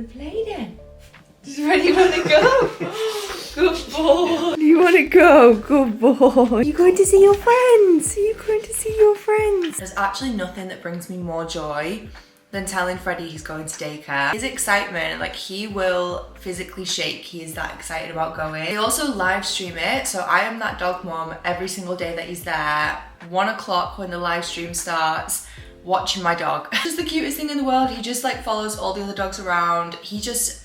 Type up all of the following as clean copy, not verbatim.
play then. Does Freddie want to go? Good boy. You want to go? Good boy. You're going to see your friends. You're going to see your friends. There's actually nothing that brings me more joy than telling Freddie he's going to daycare. His excitement, like, he will physically shake. He is that excited about going. They also live stream it, so I am that dog mom every single day that he's there. 1 o'clock when the live stream starts, watching my dog. He's the cutest thing in the world. He just like follows all the other dogs around. He just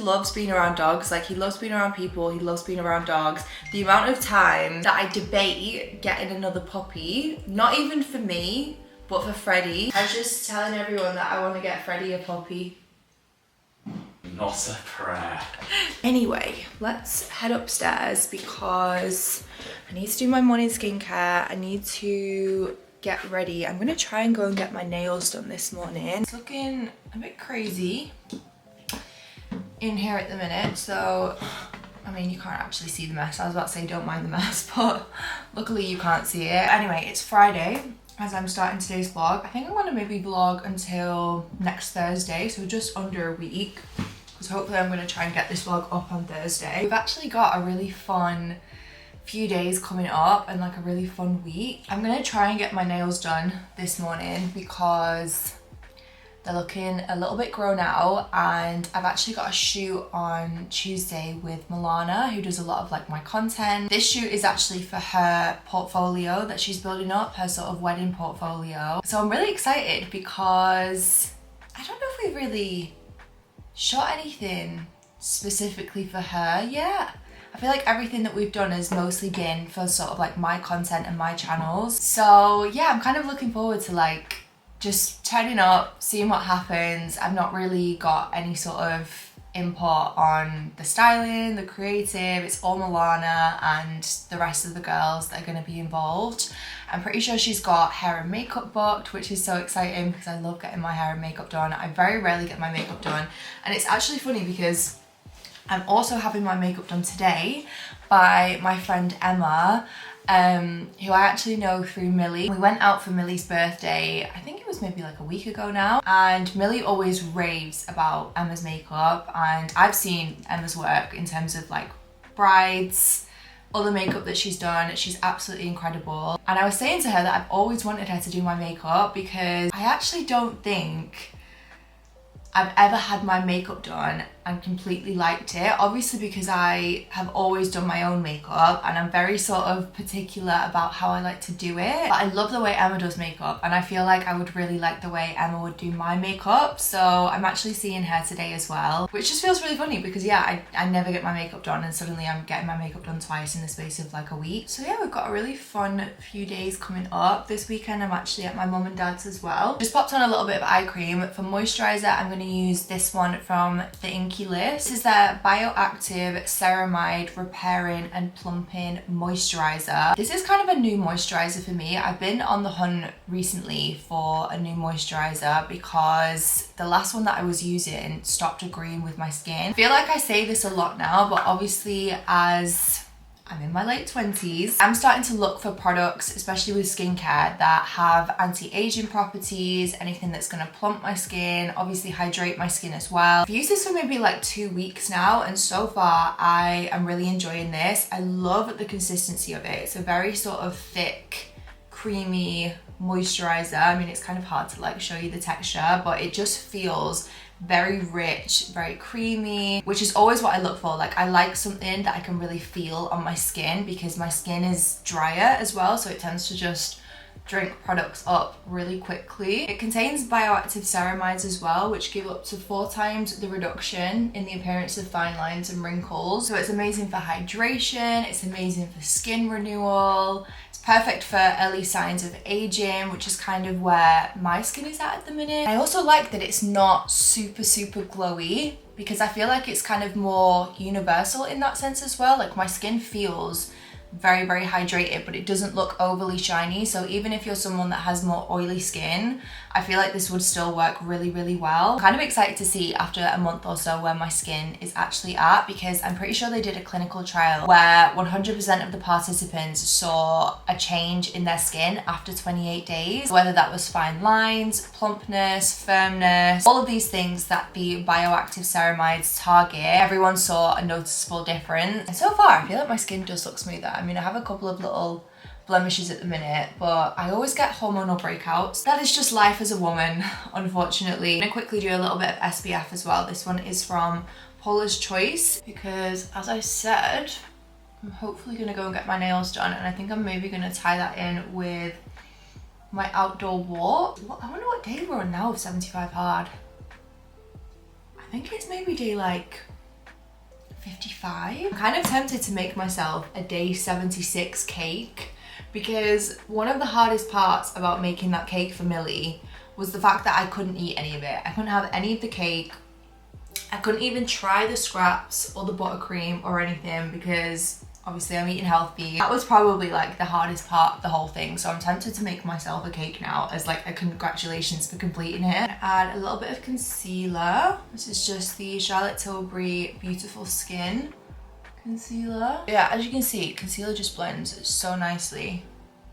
loves being around dogs. Like, he loves being around people, he loves being around dogs. The amount of time that I debate getting another puppy, not even for me, but for Freddie. I was just telling everyone that I want to get Freddie a puppy. Not a prayer. Anyway, let's head upstairs because I need to do my morning skincare. I need to get ready. I'm gonna try and go and get my nails done this morning. It's looking a bit crazy in here at the minute, so I mean, you can't actually see the mess. I was about to say don't mind the mess, but luckily you can't see it. Anyway, it's Friday as I'm starting today's vlog. I think I'm gonna maybe vlog until next Thursday, so just under a week, because hopefully I'm gonna try and get this vlog up on Thursday. We've actually got a really fun few days coming up and like a really fun week. I'm gonna try and get my nails done this morning because they're looking a little bit grown out, and I've actually got a shoot on Tuesday with Milana, who does a lot of like my content. This shoot is actually for her portfolio that she's building up, her sort of wedding portfolio. So I'm really excited because I don't know if we've really shot anything specifically for her yet. I feel like everything that we've done has mostly been for sort of like my content and my channels. So yeah, I'm kind of looking forward to like just turning up, seeing what happens. I've not really got any sort of input on the styling, the creative. It's all Milana and the rest of the girls that are going to be involved. I'm pretty sure she's got hair and makeup booked, which is so exciting because I love getting my hair and makeup done. I very rarely get my makeup done, and it's actually funny because I'm also having my makeup done today by my friend Emma, who I actually know through Millie. We went out for Millie's birthday, I think it was maybe like a week ago now, and Millie always raves about Emma's makeup, and I've seen Emma's work in terms of like brides, all the makeup that she's done. She's absolutely incredible. And I was saying to her that I've always wanted her to do my makeup because I actually don't think I've ever had my makeup done and completely liked it. Obviously because I have always done my own makeup and I'm very sort of particular about how I like to do it. But I love the way Emma does makeup, and I feel like I would really like the way Emma would do my makeup. So I'm actually seeing her today as well, which just feels really funny because yeah, I never get my makeup done, and suddenly I'm getting my makeup done twice in the space of like a week. So yeah, we've got a really fun few days coming up. This weekend I'm actually at my mum and dad's as well. Just popped on a little bit of eye cream. For moisturizer, I'm going to use this one from the Inkey List. This is their Bioactive Ceramide Repairing and Plumping Moisturizer. This is kind of a new moisturizer for me. I've been on the hunt recently for a new moisturizer because the last one that I was using stopped agreeing with my skin. I feel like I say this a lot now, but obviously as I'm in my late 20s, I'm starting to look for products, especially with skincare, that have anti-aging properties, anything that's gonna plump my skin, obviously hydrate my skin as well. I've used this for maybe like 2 weeks now, and so far I am really enjoying this. I love the consistency of it. It's a very sort of thick, creamy moisturizer. I mean, it's kind of hard to like show you the texture, but it just feels very rich, very creamy, which is always what I look for. Like, I like something that I can really feel on my skin because my skin is drier as well, so it tends to just drink products up really quickly. It contains bioactive ceramides as well, which give up to 4 times the reduction in the appearance of fine lines and wrinkles. So it's amazing for hydration, it's amazing for skin renewal, perfect for early signs of aging, which is kind of where my skin is at the minute. I also like that it's not super glowy because I feel like it's kind of more universal in that sense as well. Like, my skin feels very, very hydrated, but it doesn't look overly shiny. So even if you're someone that has more oily skin, I feel like this would still work really, really well. I'm kind of excited to see after a month or so where my skin is actually at, because I'm pretty sure they did a clinical trial where 100% of the participants saw a change in their skin after 28 days, whether that was fine lines, plumpness, firmness, all of these things that the bioactive ceramides target. Everyone saw a noticeable difference. And so far, I feel like my skin does look smoother. I mean, I have a couple of little blemishes at the minute, but I always get hormonal breakouts. That is just life as a woman, unfortunately. I'm gonna quickly do a little bit of SPF as well. This one is from Paula's Choice, because as I said, I'm hopefully gonna go and get my nails done, and I think I'm maybe gonna tie that in with my outdoor walk. I wonder what day we're on now of 75 hard. I think it's maybe day like 55. I'm kind of tempted to make myself a day 76 cake, because one of the hardest parts about making that cake for Millie was the fact that I couldn't eat any of it. I couldn't have any of the cake. I couldn't even try the scraps or the buttercream or anything, because obviously I'm eating healthy. That was probably like the hardest part of the whole thing. So I'm tempted to make myself a cake now as like a congratulations for completing it. Add a little bit of concealer. This is just the Charlotte Tilbury Beautiful Skin concealer. Yeah, as you can see, concealer just blends so nicely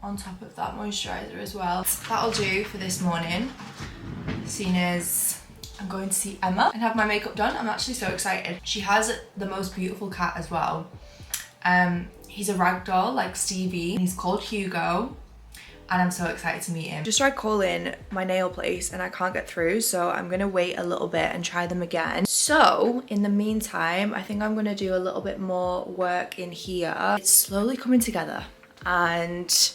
on top of that moisturizer as well. That'll do for this morning, seeing as I'm going to see Emma and have my makeup done. I'm actually so excited. She has the most beautiful cat as well. He's a ragdoll like Stevie. He's called Hugo, and I'm so excited to meet him. Just tried calling my nail place and I can't get through, so I'm gonna wait a little bit and try them again. So in the meantime, I think I'm gonna do a little bit more work in here. It's slowly coming together, and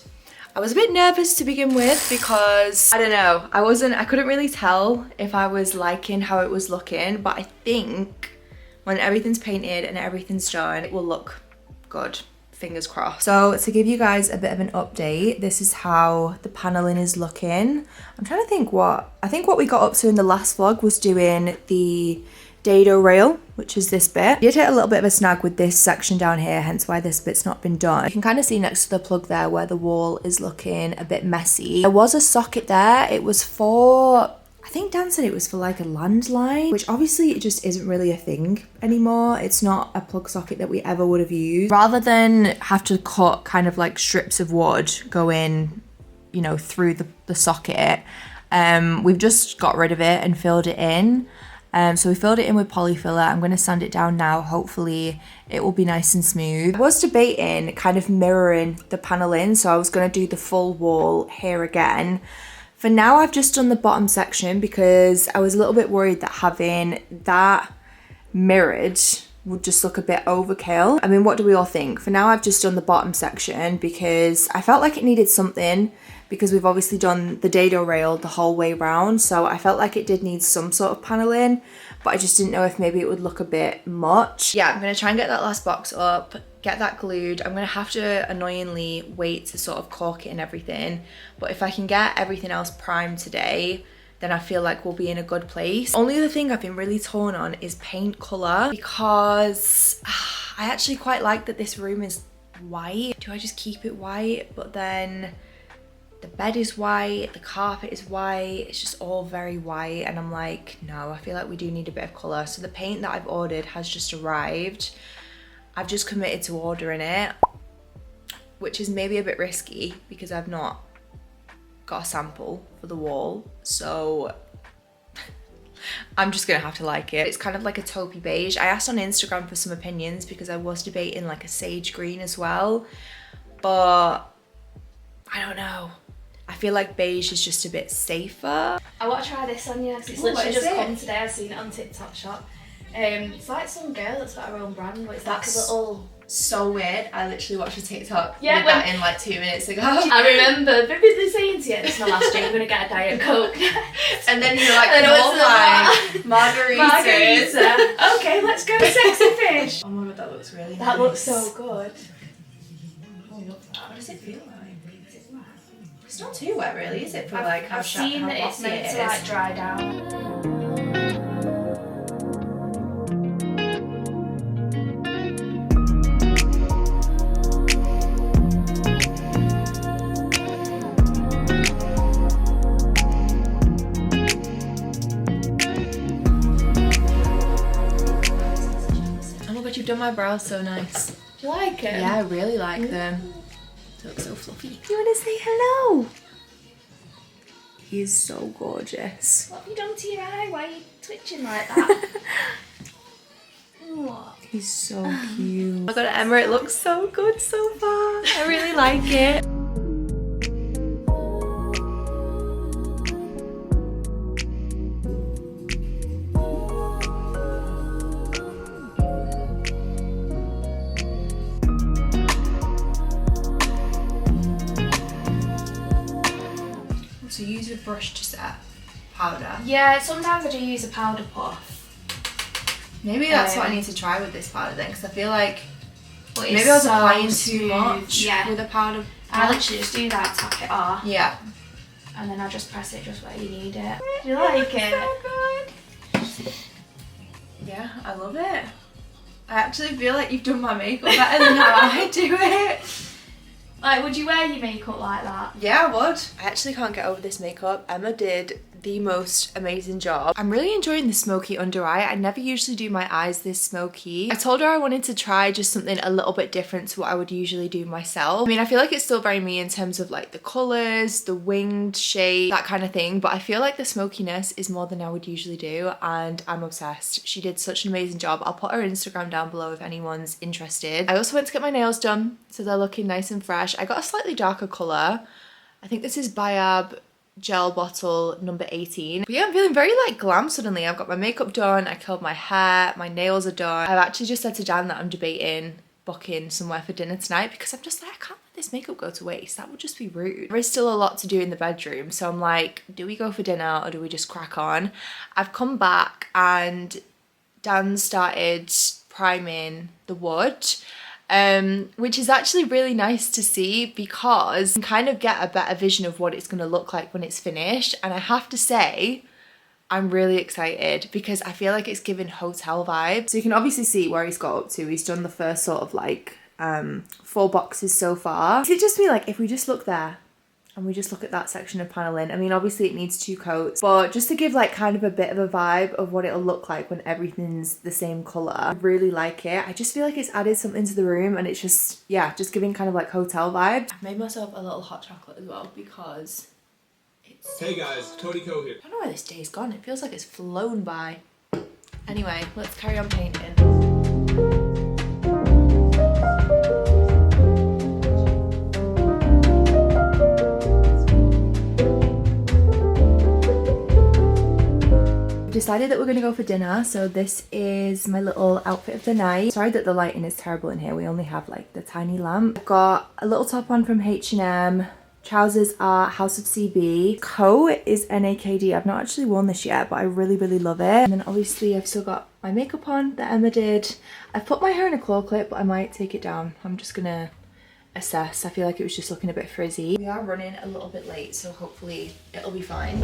I was a bit nervous to begin with because I don't know, I couldn't really tell if I was liking how it was looking, but I think when everything's painted and everything's done, it will look good. Fingers crossed. So to give you guys a bit of an update, this is how the paneling is looking. I'm trying to think I think what we got up to in the last vlog was doing the dado rail, which is this bit. I did hit a little bit of a snag with this section down here, hence why this bit's not been done. You can kind of see next to the plug there where the wall is looking a bit messy. There was a socket there. It was for, I think Dan said it was for like a landline, which obviously it just isn't really a thing anymore. It's not a plug socket that we ever would have used. Rather than have to cut kind of like strips of wood go in, you know, through the socket, we've just got rid of it and filled it in. So we filled it in with polyfiller. I'm going to sand it down now. Hopefully it will be nice and smooth. I was debating kind of mirroring the paneling, so I was going to do the full wall here again. For now, I've just done the bottom section because I was a little bit worried that having that mirrored would just look a bit overkill. I mean, what do we all think? For now, I've just done the bottom section because I felt like it needed something, because we've obviously done the dado rail the whole way round. So I felt like it did need some sort of paneling, but I just didn't know if maybe it would look a bit much. Yeah, I'm gonna try and get that last box up, get that glued. I'm gonna have to annoyingly wait to sort of caulk it and everything. But if I can get everything else primed today, then I feel like we'll be in a good place. Only other thing I've been really torn on is paint color, because I actually quite like that this room is white. Do I just keep it white? But then the bed is white, the carpet is white, it's just all very white, and I'm like, no, I feel like we do need a bit of color. So the paint that I've ordered has just arrived. I've just committed to ordering it, which is maybe a bit risky because I've not got a sample for the wall, so I'm just gonna have to like it. It's kind of like a taupey beige. I asked on Instagram for some opinions because I was debating like a sage green as well, but I don't know. I feel like beige is just a bit safer. I want to try this on you, because it's literally just come today. I've seen it on TikTok shop. It's like some girl that's got her own brand, but it's like a little... So weird. I literally watched a TikTok with when, that in like 2 minutes ago. I remember vividly saying to you, this is my last year, I'm going to get a Diet Coke. And then you're like, no, like, margarita. Okay, let's go sexy fish. Oh my god, that looks really nice. That looks so good. What does it feel like? It's not too wet really, is it? For like how I've seen that it's meant to like dry down. done my brows so nice. Do you like it? Yeah, I really like them. They look so fluffy. Do you want to say hello? He is so gorgeous. What have you done to your eye? Why are you twitching like that? What? He's so cute. Oh my god, Emma, it looks so good so far. I really like it. So you use a brush to set powder? Yeah, sometimes I do use a powder puff. Maybe that's what I need to try with this powder then, because I feel like maybe I was so applying too smooth. much with a powder. I literally just do that, tap it off. Yeah. And then I just press it just where you need it. Do you like it? So good. Yeah, I love it. I actually feel like you've done my makeup better than how I do it. Like, would you wear your makeup like that? Yeah, I would. I actually can't get over this makeup. Emma did the most amazing job. I'm really enjoying the smoky under eye. I never usually do my eyes this smoky. I told her I wanted to try just something a little bit different to what I would usually do myself. I mean, I feel like it's still very me in terms of like the colours, the winged shape, that kind of thing, but I feel like the smokiness is more than I would usually do, and I'm obsessed. She did such an amazing job. I'll put her Instagram down below if anyone's interested. I also went to get my nails done, so they're looking nice and fresh. I got a slightly darker colour. I think this is Bayab gel bottle number 18. But yeah, I'm feeling very like glam suddenly. I've got my makeup done, I curled my hair, my nails are done. I've actually just said to Dan that I'm debating booking somewhere for dinner tonight, because I'm just like, I can't let this makeup go to waste. That would just be rude. There is still a lot to do in the bedroom, so I'm like, do we go for dinner or do we just crack on? I've come back and Dan started priming the wood. Which is actually really nice to see, because you can kind of get a better vision of what it's going to look like when it's finished. And I have to say, I'm really excited because I feel like it's giving hotel vibes. So you can obviously see where he's got up to. He's done the first sort of like 4 boxes so far. Could it just be like, if we just look there and we just look at that section of paneling, I mean, obviously it needs 2 coats, but just to give like kind of a bit of a vibe of what it'll look like when everything's the same colour. I really like it. I just feel like it's added something to the room, and it's just, yeah, just giving kind of like hotel vibes. I've made myself a little hot chocolate as well because it's... Hey guys, Tony Co here. I don't know where this day's gone. It feels like it's flown by. Anyway, let's carry on painting. Decided that we're gonna go for dinner, so this is my little outfit of the night. Sorry that the lighting is terrible in here. We only have like the tiny lamp. I've got a little top on from H&M. Trousers are House of CB. Coat is NAKD. I've not actually worn this yet, but I really, really love it. And then obviously I've still got my makeup on that Emma did. I've put my hair in a claw clip, but I might take it down. I'm just gonna assess. I feel like it was just looking a bit frizzy. We are running a little bit late, so hopefully it'll be fine.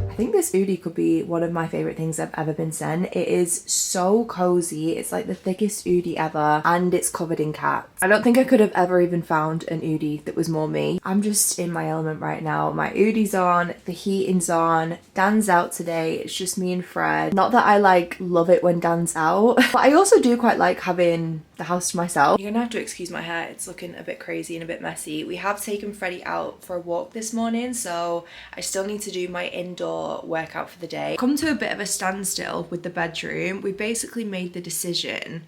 I think this hoodie could be one of my favourite things I've ever been sent. It is so cozy. It's like the thickest hoodie ever, and it's covered in caps. I don't think I could have ever even found an hoodie that was more me. I'm just in my element right now. My hoodie's on, the heating's on, Dan's out today. It's just me and Fred. Not that I like love it when Dan's out, but I also do quite like having the house to myself. You're gonna have to excuse my hair. It's looking a bit crazy and a bit messy. We have taken Freddie out for a walk this morning, so I still need to do my indoor workout for the day. Come to a bit of a standstill with the bedroom. We basically made the decision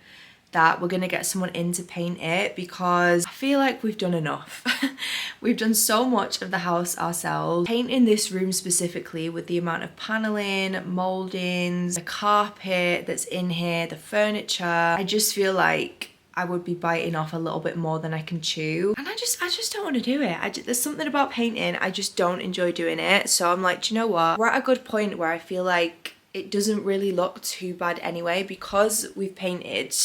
that we're gonna get someone in to paint it, because I feel like we've done enough. We've done so much of the house ourselves. Painting this room specifically, with the amount of paneling, moldings, the carpet that's in here, the furniture, I just feel like I would be biting off a little bit more than I can chew. And I just don't want to do it. There's something about painting, I just don't enjoy doing it. So I'm like, do you know what? We're at a good point where I feel like it doesn't really look too bad anyway, because we've painted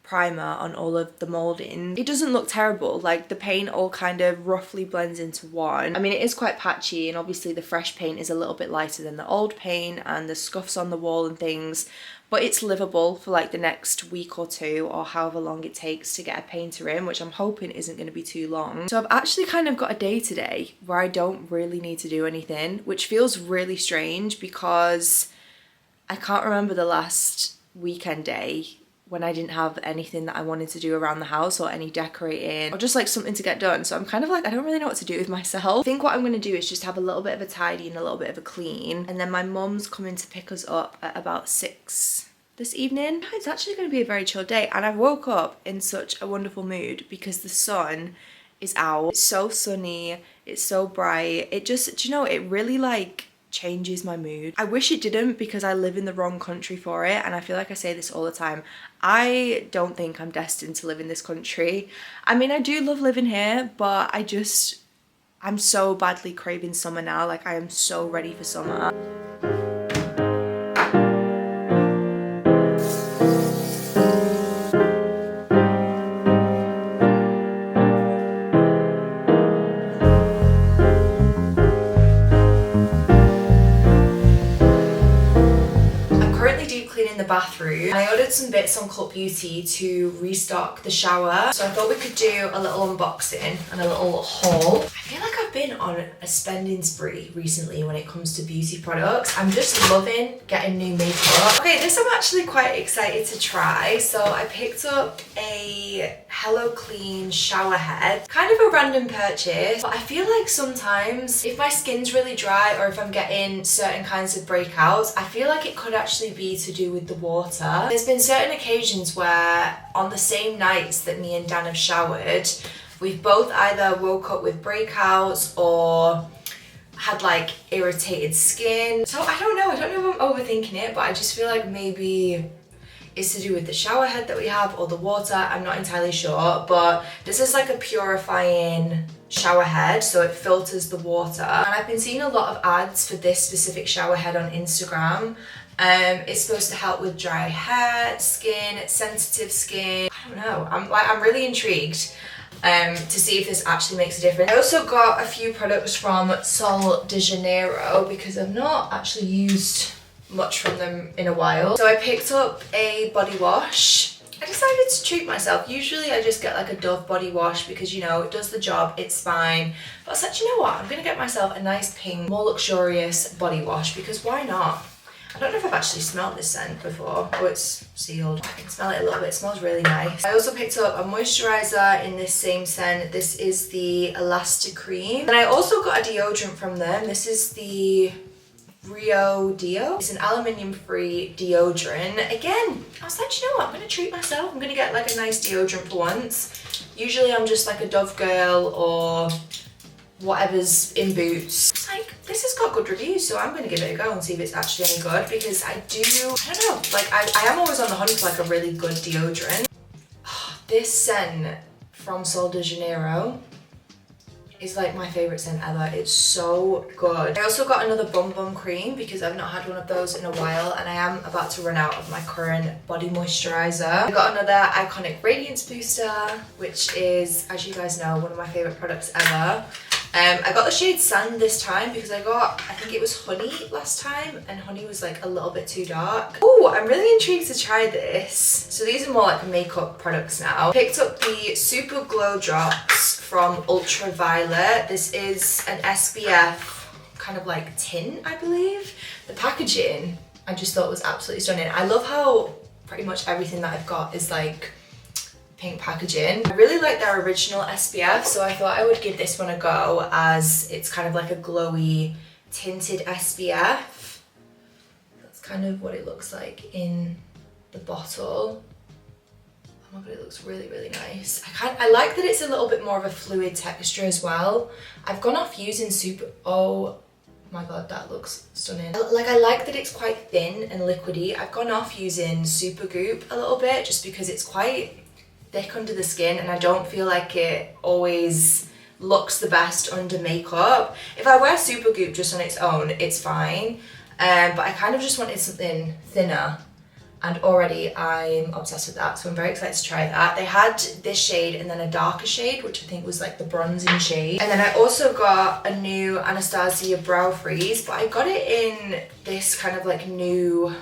primer on all of the mouldings. It doesn't look terrible. Like, the paint all kind of roughly blends into one. I mean, it is quite patchy, and obviously the fresh paint is a little bit lighter than the old paint, and the scuffs on the wall and things. but it's livable for like the next week or two or however long it takes to get a painter in, which I'm hoping isn't going to be too long. So I've actually kind of got a day today where I don't really need to do anything, which feels really strange because I can't remember the last weekend day when I didn't have anything that I wanted to do around the house or any decorating or just like something to get done. So I'm kind of like, I don't really know what to do with myself. I think what I'm going to do is just have a little bit of a tidy and a little bit of a clean. And then my mum's coming to pick us up at about 6 this evening. It's actually going to be a very chill day. And I woke up in such a wonderful mood because the sun is out. It's so sunny. It's so bright. It just, do you know, it really like changes my mood. I wish it didn't because I live in the wrong country for it, and I feel like I say this all the time. I don't think I'm destined to live in this country. I mean, I do love living here, but I'm so badly craving summer now. Like, I am so ready for summer. The bathroom. I ordered some bits on Cult Beauty to restock the shower, so I thought we could do a little unboxing and a little haul. I feel like I've been on a spending spree recently when it comes to beauty products. I'm just loving getting new makeup. Okay, this I'm actually quite excited to try. So I picked up a Hello Clean shower head. Kind of a random purchase, but I feel like sometimes if my skin's really dry or if I'm getting certain kinds of breakouts, I feel like it could actually be to do with the water. There's been certain occasions where on the same nights that me and Dan have showered, we've both either woke up with breakouts or had like irritated skin. So I don't know if I'm overthinking it, but I just feel like maybe it's to do with the shower head that we have or the water. I'm not entirely sure, but this is like a purifying shower head, so it filters the water. And I've been seeing a lot of ads for this specific shower head on Instagram. It's supposed to help with dry hair, skin, sensitive skin. I don't know, I'm really intrigued to see if this actually makes a difference. I also got a few products from Sol de Janeiro because I've not actually used much from them in a while. So I picked up a body wash. I decided to treat myself. Usually I just get like a Dove body wash because, you know, it does the job, it's fine. But I said, you know what, I'm gonna get myself a nice pink, more luxurious body wash because why not? I don't know if I've actually smelled this scent before. Oh, it's sealed. I can smell it a little bit. It smells really nice. I also picked up a moisturizer in this same scent. This is the Elastic Cream. And I also got a deodorant from them. This is the Rio Deo. It's an aluminium-free deodorant. Again, I was like, you know what? I'm gonna treat myself. I'm gonna get like a nice deodorant for once. Usually I'm just like a Dove girl or whatever's in Boots. It's like, this has got good reviews, so I'm gonna give it a go and see if it's actually any good because I don't know, like I am always on the hunt for like a really good deodorant. Oh, this scent from Sol de Janeiro is like my favourite scent ever. It's so good. I also got another Bum Bum cream because I've not had one of those in a while and I am about to run out of my current body moisturiser. I got another Iconic Radiance Booster, which is, as you guys know, one of my favourite products ever. I got the shade Sand this time because I think it was Honey last time and Honey was like a little bit too dark. Oh, I'm really intrigued to try this. So these are more like makeup products now. Picked up the Super Glow Drops from Ultraviolet. This is an SPF kind of like tin, I believe. The packaging I just thought was absolutely stunning. I love how pretty much everything that I've got is like pink packaging. I really like their original SPF, so I thought I would give this one a go as it's kind of like a glowy tinted SPF. That's kind of what it looks like in the bottle. Oh my god, it looks really, really nice. I like that it's a little bit more of a fluid texture as well. I've gone off using oh my god, that looks stunning. Like, I like that it's quite thin and liquidy. I've gone off using Supergoop a little bit just because it's quite thick under the skin and I don't feel like it always looks the best under makeup. If I wear Supergoop just on its own, it's fine, but I kind of just wanted something thinner and already I'm obsessed with that, so I'm very excited to try that. They had this shade and then a darker shade, which I think was like the bronzing shade. And then I also got a new Anastasia Brow Freeze, but I got it in this kind of like new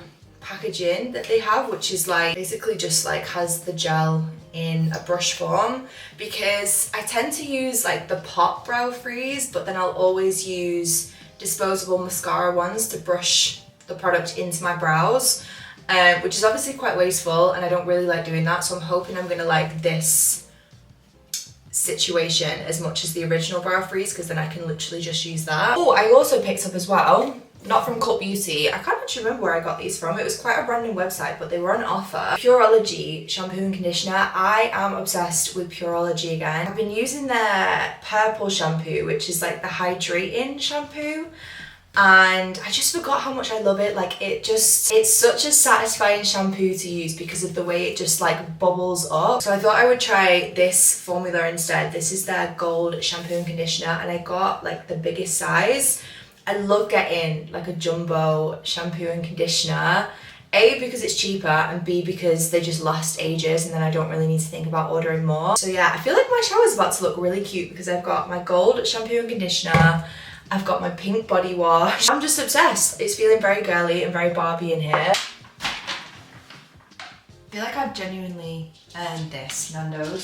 packaging that they have, which is like basically just like has the gel in a brush form, because I tend to use like the pot brow freeze, but then I'll always use disposable mascara ones to brush the product into my brows, which is obviously quite wasteful and I don't really like doing that. So I'm hoping I'm gonna like this situation as much as the original brow freeze, because then I can literally just use that. Oh, I also picked up as well, not from Cult Beauty, I can't actually remember where I got these from. It was quite a random website, but they were on offer. Pureology shampoo and conditioner. I am obsessed with Pureology again. I've been using their purple shampoo, which is like the hydrating shampoo, and I just forgot how much I love it. Like it's such a satisfying shampoo to use because of the way it just like bubbles up. So I thought I would try this formula instead. This is their gold shampoo and conditioner, and I got like the biggest size. I love getting like a jumbo shampoo and conditioner, A, because it's cheaper, and B, because they just last ages and then I don't really need to think about ordering more. So yeah, I feel like my shower's about to look really cute because I've got my gold shampoo and conditioner, I've got my pink body wash. I'm just obsessed. It's feeling very girly and very Barbie in here. I feel like I've genuinely earned this, Nando's.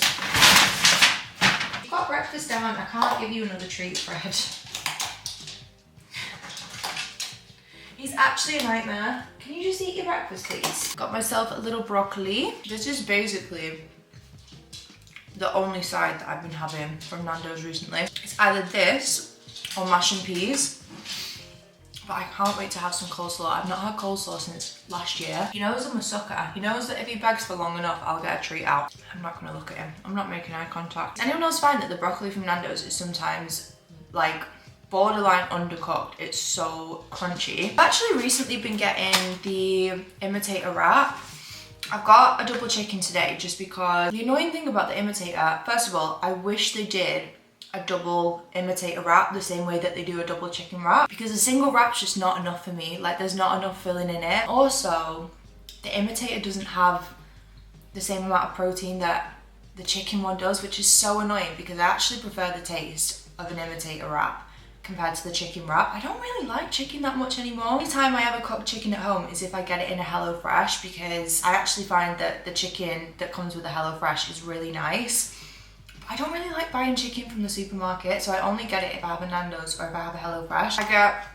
You've got breakfast down, I can't give you another treat, Fred. He's actually a nightmare. Can you just eat your breakfast, please? Got myself a little broccoli. This is basically the only side that I've been having from Nando's recently. It's either this or mash and peas. But I can't wait to have some coleslaw. I've not had coleslaw since last year. He knows I'm a sucker. He knows that if he begs for long enough, I'll get a treat out. I'm not gonna look at him. I'm not making eye contact. Anyone else find that the broccoli from Nando's is sometimes like borderline undercooked? It's so crunchy. I've actually recently been getting the imitator wrap. I've got a double chicken today just because the annoying thing about the imitator, first of all, I wish they did a double imitator wrap the same way that they do a double chicken wrap, because a single wrap's just not enough for me. Like there's not enough filling in it. Also, the imitator doesn't have the same amount of protein that the chicken one does, which is so annoying because I actually prefer the taste of an imitator wrap compared to the chicken wrap. I don't really like chicken that much anymore. The only time I ever cook chicken at home is if I get it in a HelloFresh, because I actually find that the chicken that comes with a HelloFresh is really nice. But I don't really like buying chicken from the supermarket, so I only get it if I have a Nando's or if I have a HelloFresh. I get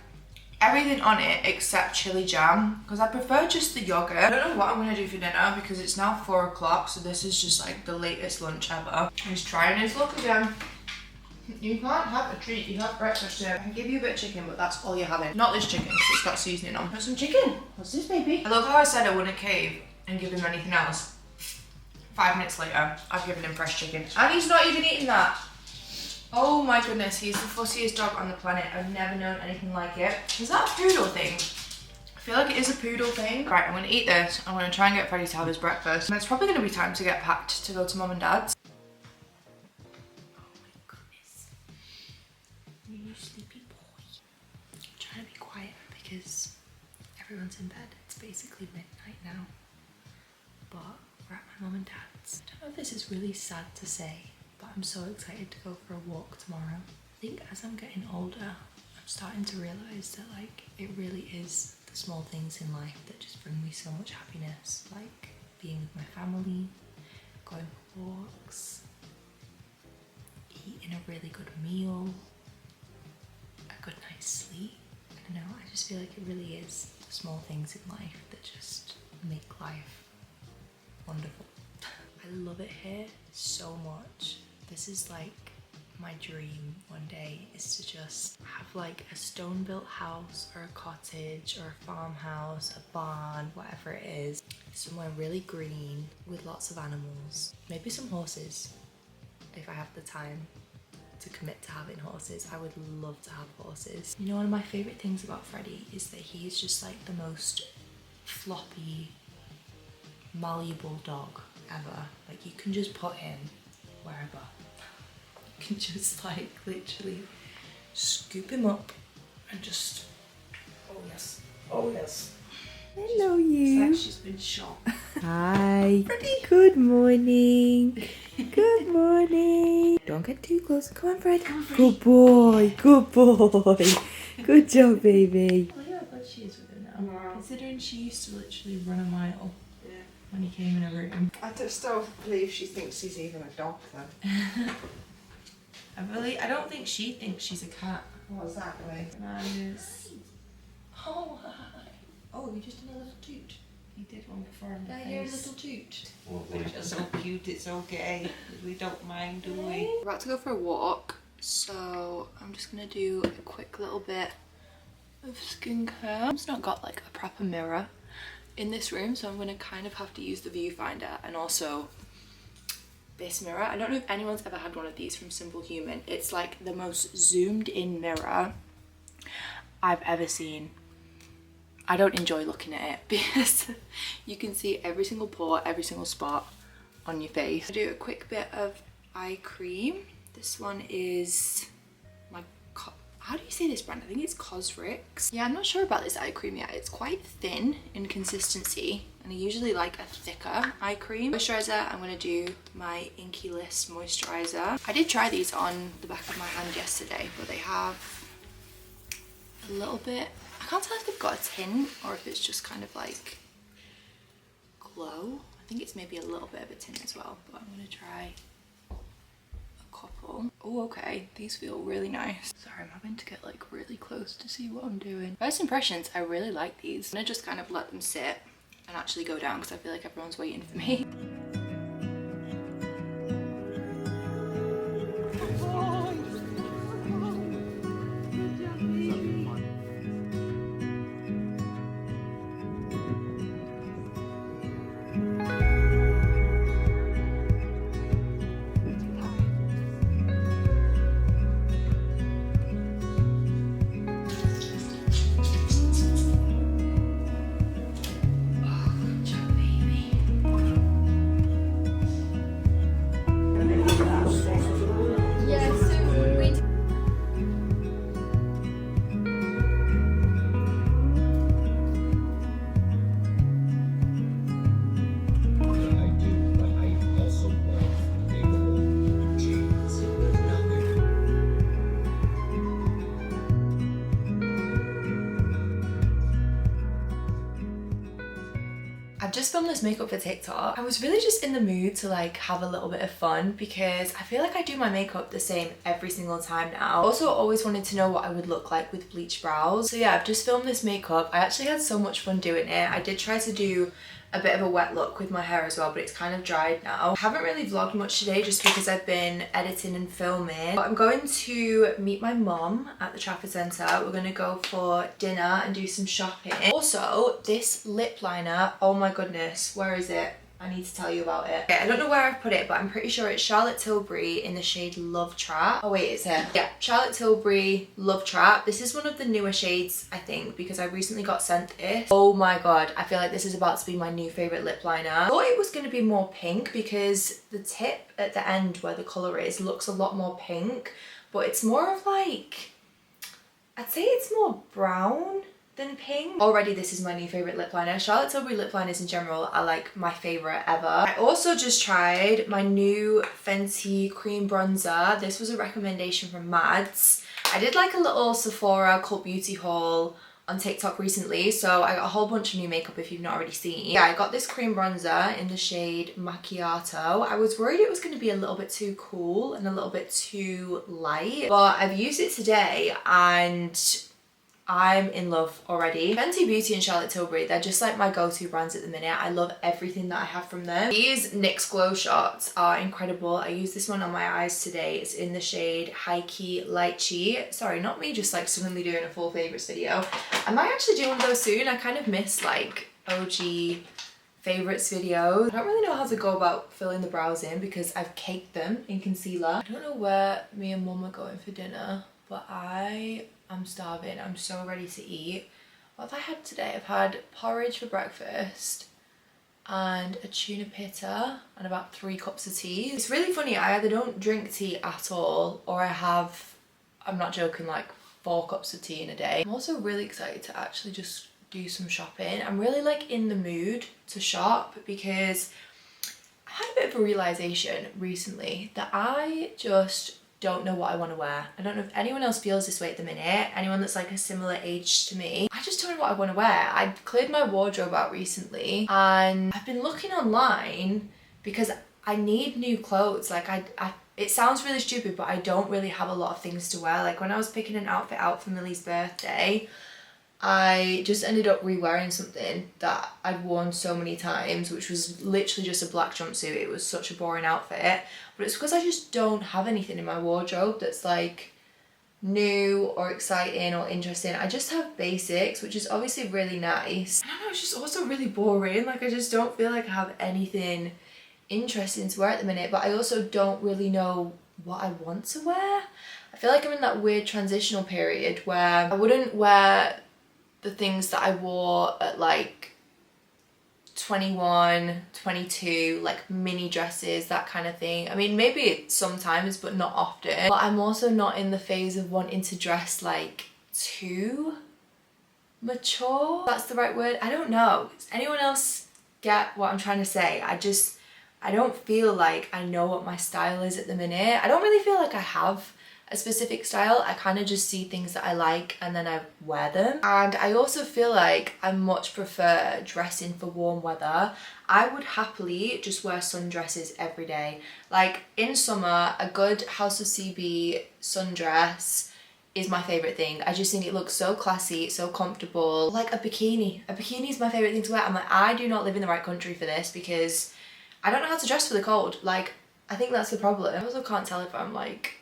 everything on it except chili jam because I prefer just the yogurt. I don't know what I'm gonna do for dinner because it's now 4 o'clock, so this is just like the latest lunch ever. He's trying his luck again. You can't have a treat, you have breakfast here. I can give you a bit of chicken, but that's all you're having. Not this chicken, because it's got seasoning on. Have some chicken. What's this, baby? I love how I said I wouldn't cave and give him anything else. 5 minutes later, I've given him fresh chicken. And he's not even eating that. Oh my goodness, he's the fussiest dog on the planet. I've never known anything like it. Is that a poodle thing? I feel like it is a poodle thing. Right, I'm gonna eat this. I'm gonna try and get Freddie to have his breakfast. And it's probably gonna be time to get packed to go to mum and dad's. Because everyone's in bed. It's basically midnight now, but we're at my mum and dad's. I don't know if this is really sad to say, but I'm so excited to go for a walk tomorrow. I think as I'm getting older, I'm starting to realise that like it really is the small things in life that just bring me so much happiness, like being with my family, going for walks, eating a really good meal, a good night's sleep. I don't know, I just feel like it really is the small things in life that just make life wonderful. I love it here so much. This is like my dream one day, is to just have like a stone built house or a cottage or a farmhouse, a barn, whatever it is. Somewhere really green with lots of animals, maybe some horses if I have the time to commit to having horses. I would love to have horses. You know, one of my favourite things about Freddie is that he is just like the most floppy, malleable dog ever. Like you can just put him wherever. You can just like literally scoop him up and just, oh yes, oh yes. Hello you. It's like she's been shot. Hi. Freddie. Good morning. Good morning. Don't get too close. Come on, Fred. Good boy. Good boy. Good job, baby. Well, you're good shoes with her now. considering she used to literally run a mile when he came in her room. I just don't believe she thinks he's even a dog then. I don't think she thinks she's a cat. What exactly? Nice. Oh, hi. Oh, you just did a little toot. You did one before. Yeah, you're a little toot. You're so cute, it's okay. We don't mind, do we? We're about to go for a walk, so I'm just gonna do a quick little bit of skincare. I've not got like a proper mirror in this room, so I'm gonna kind of have to use the viewfinder and also this mirror. I don't know if anyone's ever had one of these from Simple Human. It's like the most zoomed in mirror I've ever seen. I don't enjoy looking at it because you can see every single pore, every single spot on your face. I do a quick bit of eye cream. This one is my, how do you say this brand? I think it's Cosrx. Yeah, I'm not sure about this eye cream yet. It's quite thin in consistency and I usually like a thicker eye cream. Moisturizer, I'm gonna do my Inkey List moisturizer. I did try these on the back of my hand yesterday, but they have a little bit, I can't tell if they've got a tint or if it's just kind of like glow. I think it's maybe a little bit of a tint as well, but I'm gonna try a couple. Oh, okay, these feel really nice. Sorry, I'm having to get like really close to see what I'm doing. First impressions, I really like these. I'm gonna just kind of let them sit and actually go down because I feel like everyone's waiting for me. I've just filmed this makeup for TikTok. I was really just in the mood to like have a little bit of fun because I feel like I do my makeup the same every single time now. Also always wanted to know what I would look like with bleached brows. So yeah, I've just filmed this makeup. I actually had so much fun doing it. I did try to do a bit of a wet look with my hair as well, but it's kind of dried now. I haven't really vlogged much today just because I've been editing and filming. But I'm going to meet my mum at the Trafford Centre. We're gonna go for dinner and do some shopping. Also, this lip liner, oh my goodness, where is it? I need to tell you about it. Okay, I don't know where I've put it, but I'm pretty sure it's Charlotte Tilbury in the shade Love Trap. Oh wait, it's here. Yeah, Charlotte Tilbury Love Trap. This is one of the newer shades, I think, because I recently got sent this. Oh my god, I feel like this is about to be my new favourite lip liner. I thought it was going to be more pink because the tip at the end where the colour is looks a lot more pink, but it's more of like, I'd say it's more brown than pink. Already this is my new favourite lip liner. Charlotte Tilbury lip liners in general are like my favourite ever. I also just tried my new Fenty cream bronzer. This was a recommendation from Mads. I did like a little Sephora cult beauty haul on TikTok recently, so I got a whole bunch of new makeup if you've not already seen. Yeah, I got this cream bronzer in the shade Macchiato. I was worried it was going to be a little bit too cool and a little bit too light, but I've used it today and I'm in love already. Fenty Beauty and Charlotte Tilbury, they're just like my go-to brands at the minute. I love everything that I have from them. These NYX Glow Shots are incredible. I used this one on my eyes today. It's in the shade High Key Lychee. Sorry, not me just like suddenly doing a full favourites video. I might actually do one of those soon. I kind of miss like OG favourites videos. I don't really know how to go about filling the brows in because I've caked them in concealer. I don't know where me and mum are going for dinner, but I'm starving. I'm so ready to eat. What have I had today? I've had porridge for breakfast and a tuna pitta and about 3 cups of tea. It's really funny, I either don't drink tea at all or I have, I'm not joking, like 4 cups of tea in a day. I'm also really excited to actually just do some shopping. I'm really like in the mood to shop because I had a bit of a realisation recently that I just don't know what I want to wear. I don't know if anyone else feels this way at the minute, anyone that's like a similar age to me. I just don't know what I want to wear. I cleared my wardrobe out recently and I've been looking online because I need new clothes. Like it sounds really stupid, but I don't really have a lot of things to wear. Like when I was picking an outfit out for Millie's birthday, I just ended up re-wearing something that I'd worn so many times, which was literally just a black jumpsuit. It was such a boring outfit, but it's because I just don't have anything in my wardrobe that's like new or exciting or interesting. I just have basics, which is obviously really nice. I don't know, it's just also really boring. Like I just don't feel like I have anything interesting to wear at the minute, but I also don't really know what I want to wear. I feel like I'm in that weird transitional period where I wouldn't wear the things that I wore at like 21, 22, like mini dresses, that kind of thing. I mean, maybe sometimes, but not often. But I'm also not in the phase of wanting to dress like too mature. That's the right word. I don't know. Does anyone else get what I'm trying to say? I don't feel like I know what my style is at the minute. I don't really feel like I have a specific style. I kind of just see things that I like and then I wear them. And I also feel like I much prefer dressing for warm weather. I would happily just wear sundresses every day. Like in summer, a good House of CB sundress is my favorite thing. I just think it looks so classy, so comfortable. Like a bikini. A bikini is my favorite thing to wear. I'm like, I do not live in the right country for this because I don't know how to dress for the cold. Like, I think that's the problem. I also can't tell if I'm like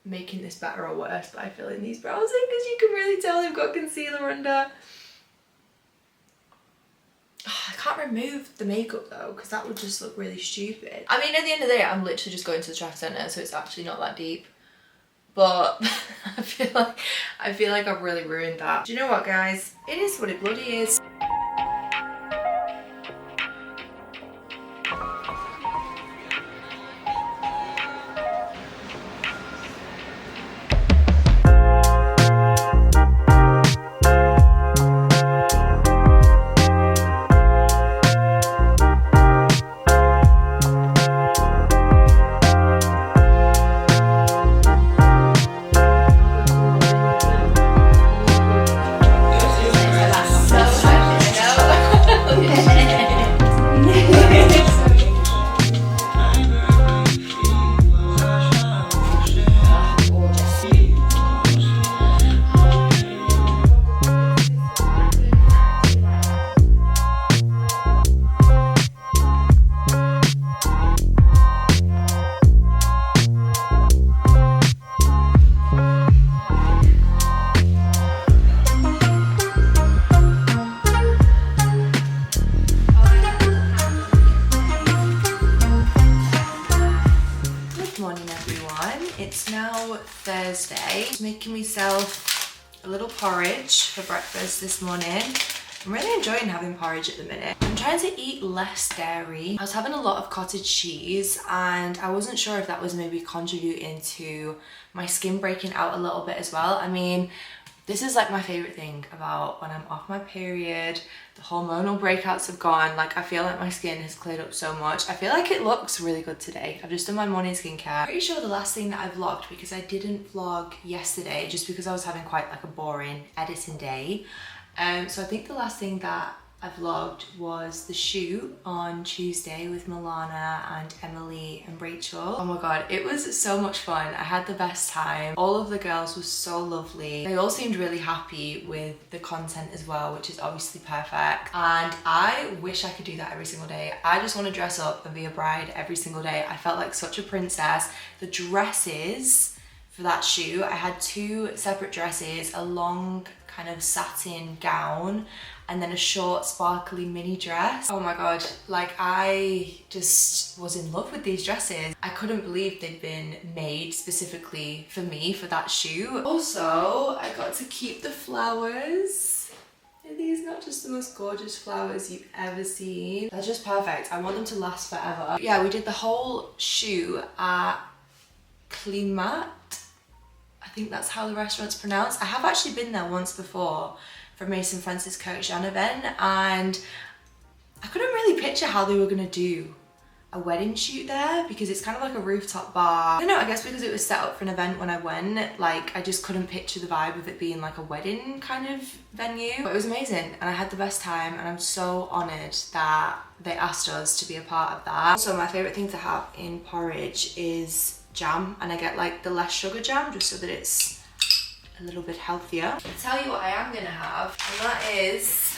making this better or worse by filling these brows in, because you can really tell they've got concealer under. Oh, I can't remove the makeup though, because that would just look really stupid. I mean, at the end of the day, I'm literally just going to the traffic centre, so it's actually not that deep. But I feel like I've really ruined that. Do you know what, guys? It is what it bloody is. It's now Thursday. I'm making myself a little porridge for breakfast this morning. I'm really enjoying having porridge at the minute. I'm trying to eat less dairy. I was having a lot of cottage cheese and I wasn't sure if that was maybe contributing to my skin breaking out a little bit as well. I mean, this is like my favorite thing about when I'm off my period. The hormonal breakouts have gone. Like I feel like my skin has cleared up so much. I feel like it looks really good today. I've just done my morning skincare. Pretty sure the last thing that I vlogged, because I didn't vlog yesterday just because I was having quite like a boring editing day. So I think the last thing that I vlogged was the shoot on Tuesday with Milana and Emily and Rachel. Oh my god, it was so much fun. I had the best time. All of the girls were so lovely. They all seemed really happy with the content as well, which is obviously perfect. And I wish I could do that every single day. I just want to dress up and be a bride every single day. I felt like such a princess. The dresses for that shoot, I had two separate dresses, a long kind of satin gown and then a short sparkly mini dress. Oh my god, like I just was in love with these dresses. I couldn't believe they'd been made specifically for me for that shoot. Also, I got to keep the flowers. Are these not just the most gorgeous flowers you've ever seen? They're just perfect. I want them to last forever. Yeah, we did the whole shoot at Climat. I think that's how the restaurant's pronounced. I have actually been there once before for Mason Francis Kirkjan event and I couldn't really picture how they were gonna do a wedding shoot there because it's kind of like a rooftop bar. I don't know, I guess because it was set up for an event when I went, like I just couldn't picture the vibe of it being like a wedding kind of venue. But it was amazing and I had the best time, and I'm so honoured that they asked us to be a part of that. Also, my favourite thing to have in porridge is jam, and I get like the less sugar jam just so that it's a little bit healthier. I'll tell you what I am gonna have, and that is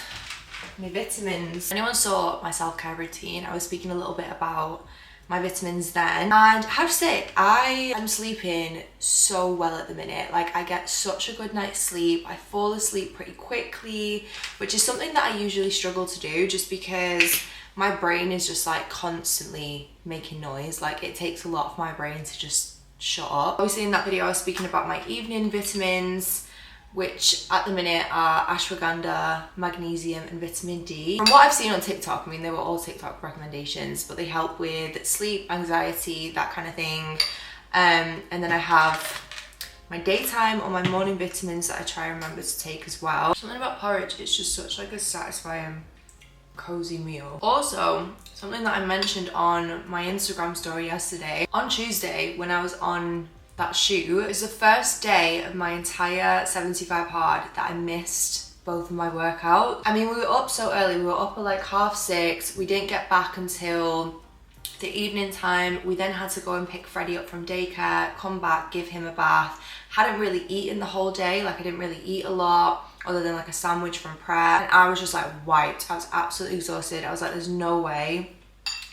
my vitamins. If anyone saw my self-care routine, I was speaking a little bit about my vitamins then, and I have to say I am sleeping so well at the minute. Like I get such a good night's sleep, I fall asleep pretty quickly, which is something that I usually struggle to do just because my brain is just like constantly making noise. Like it takes a lot of my brain to just shut up. Obviously in that video I was speaking about my evening vitamins, which at the minute are ashwagandha, magnesium and vitamin D. From what I've seen on TikTok, I mean they were all TikTok recommendations, but they help with sleep, anxiety, that kind of thing. And then I have my daytime or my morning vitamins that I try and remember to take as well. Something about porridge, it's just such like a satisfying cozy meal. Also, something that I mentioned on my Instagram story yesterday, on Tuesday when I was on that shoot, it was the first day of my entire 75 hard that I missed both of my workouts. I mean, we were up so early, we were up at like 6:30, we didn't get back until the evening time. We then had to go and pick Freddie up from daycare, come back, give him a bath. Hadn't really eaten the whole day, like I didn't really eat a lot other than like a sandwich from prep, and I was just like wiped. I was absolutely exhausted. I was like, there's no way.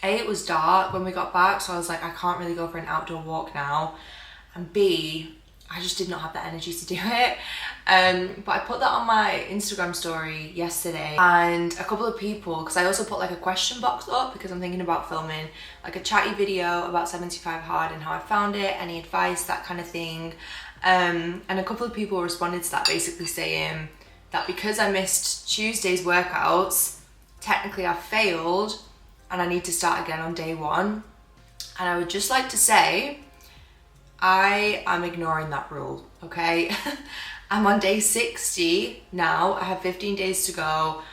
A, it was dark when we got back, so I was like, I can't really go for an outdoor walk now, and B, I just did not have the energy to do it. But I put that on my Instagram story yesterday, and a couple of people, because I also put like a question box up because I'm thinking about filming like a chatty video about 75 hard and how I found it, any advice, that kind of thing. And a couple of people responded to that, basically saying that because I missed Tuesday's workouts, technically I failed and I need to start again on day one. And I would just like to say, I am ignoring that rule, okay? I'm on day 60 now, I have 15 days to go.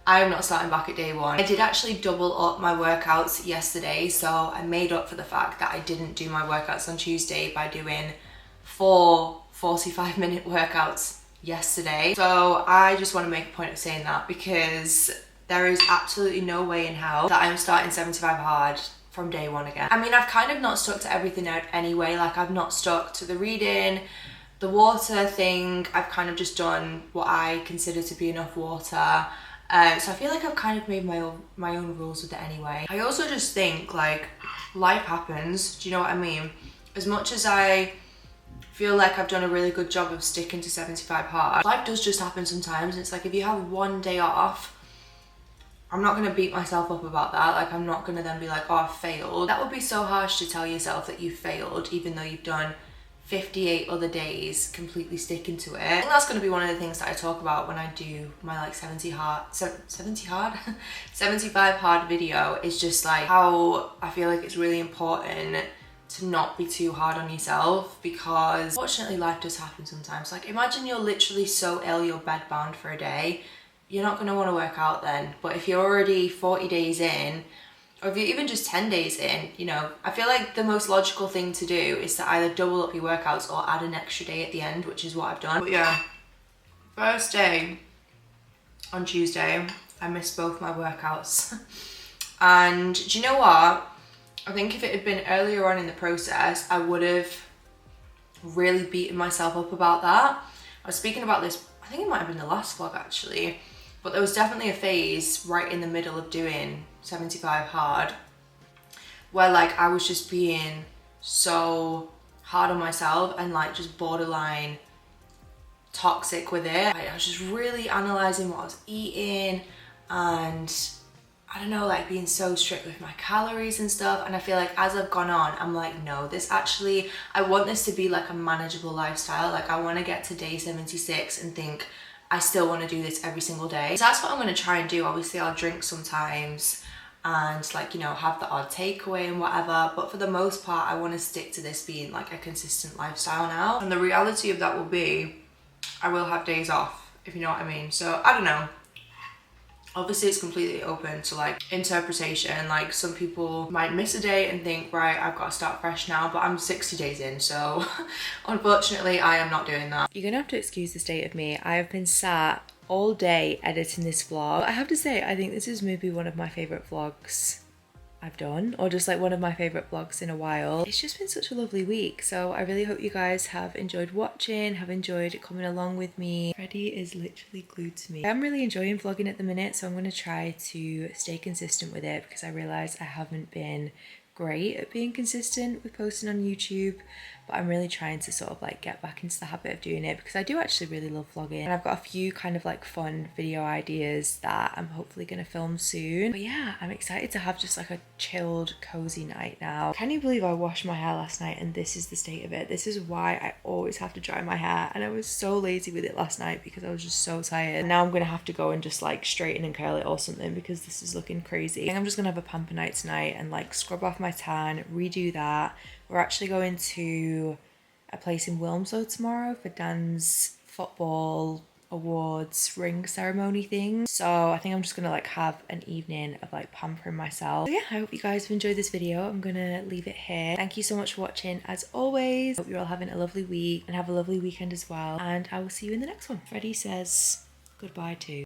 I am not starting back at day one. I did actually double up my workouts yesterday, so I made up for the fact that I didn't do my workouts on Tuesday by doing 4 45-minute workouts yesterday. So I just want to make a point of saying that because there is absolutely no way in hell that I'm starting 75 hard from day one again. I mean, I've kind of not stuck to everything out anyway. Like I've not stuck to the reading, the water thing. I've kind of just done what I consider to be enough water. So I feel like I've kind of made my own rules with it anyway. I also just think like life happens. Do you know what I mean? As much as I feel like I've done a really good job of sticking to 75 hard, life does just happen sometimes. It's like if you have one day off, I'm not gonna beat myself up about that. Like I'm not gonna then be like, oh, I failed. That would be so harsh to tell yourself that you failed, even though you've done 58 other days completely sticking to it. I think that's gonna be one of the things that I talk about when I do my like 75 hard video, is just like how I feel like it's really important to not be too hard on yourself, because fortunately life does happen sometimes. Like imagine you're literally so ill you're bedbound for a day, you're not going to want to work out then. But if you're already 40 days in, or if you're even just 10 days in, you know, I feel like the most logical thing to do is to either double up your workouts or add an extra day at the end, which is what I've done. But yeah, first day on Tuesday, I missed both my workouts. And do you know what? I think if it had been earlier on in the process, I would have really beaten myself up about that. I was speaking about this, I think it might have been the last vlog actually, but there was definitely a phase right in the middle of doing 75 hard where like I was just being so hard on myself and like just borderline toxic with it. I was just really analysing what I was eating and I don't know, like being so strict with my calories and stuff. And I feel like as I've gone on, I'm like, no, this actually, I want this to be like a manageable lifestyle. Like I want to get to day 76 and think I still want to do this every single day. So that's what I'm going to try and do. Obviously I'll drink sometimes and like, you know, have the odd takeaway and whatever. But for the most part, I want to stick to this being like a consistent lifestyle now. And the reality of that will be, I will have days off, if you know what I mean. So I don't know. Obviously it's completely open to like interpretation. Like some people might miss a day and think, right, I've got to start fresh now, but I'm 60 days in, so unfortunately I am not doing that. You're gonna have to excuse the state of me. I have been sat all day editing this vlog. I have to say, I think this is maybe one of my favorite vlogs I've done, or just like one of my favorite vlogs in a while. It's just been such a lovely week, so I really hope you guys have enjoyed watching, have enjoyed coming along with me. Freddie is literally glued to me. I'm really enjoying vlogging at the minute, so I'm going to try to stay consistent with it, because I realise I haven't been great at being consistent with posting on YouTube, but I'm really trying to sort of like get back into the habit of doing it, because I do actually really love vlogging, and I've got a few kind of like fun video ideas that I'm hopefully going to film soon. But yeah, I'm excited to have just like a chilled cozy night now. Can you believe I washed my hair last night and this is the state of it? This is why I always have to dry my hair, and I was so lazy with it last night because I was just so tired. And now I'm gonna have to go and just like straighten and curl it or something, because this is looking crazy. I think I'm just gonna have a pamper night tonight and like scrub off my tan, redo that. We're actually going to a place in Wilmslow tomorrow for Dan's football awards ring ceremony thing. So I think I'm just gonna like have an evening of like pampering myself. So yeah, I hope you guys have enjoyed this video. I'm gonna leave it here. Thank you so much for watching as always. Hope you're all having a lovely week and have a lovely weekend as well. And I will see you in the next one. Freddie says goodbye too.